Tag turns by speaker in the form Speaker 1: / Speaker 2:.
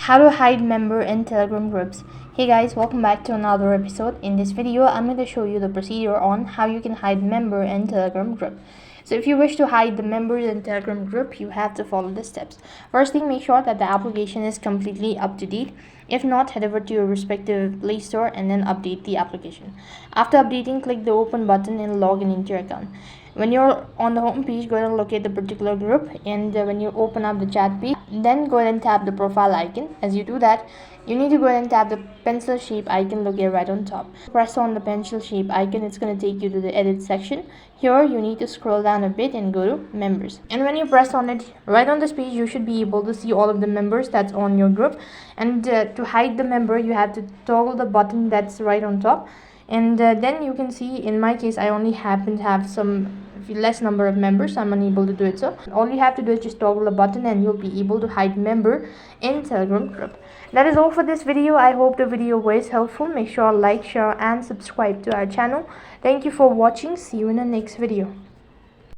Speaker 1: How to hide member in Telegram groups. Hey guys, welcome back to another episode. In this video, I'm going to show you the procedure on how you can hide member in Telegram group. So if you wish to hide the members in Telegram group, you have to follow the steps. First thing, make sure that the application is completely up to date. If not, head over to your respective Play Store and then update the application. After updating, click the open button and log in into your account. When you're on the home page, go ahead and locate the particular group, and when you open up the chat page, then go ahead and tap the profile icon. As you do that, you need to go ahead and tap the pencil shape icon located right on top. Press on the pencil shape icon, it's going to take you to the edit section. Here you need to scroll down a bit and go to members, and when you press on it, right on this page you should be able to see all of the members that's on your group. And to hide the member, you have to toggle the button that's right on top, and then you can see, in my case, I only happen to have some less number of members, so I'm unable to do it. So all you have to do is just toggle the button and you'll be able to hide member in Telegram group. That is all for this video. I hope the video was helpful. Make sure to like, share and subscribe to our channel. Thank you for watching. See you in the next video.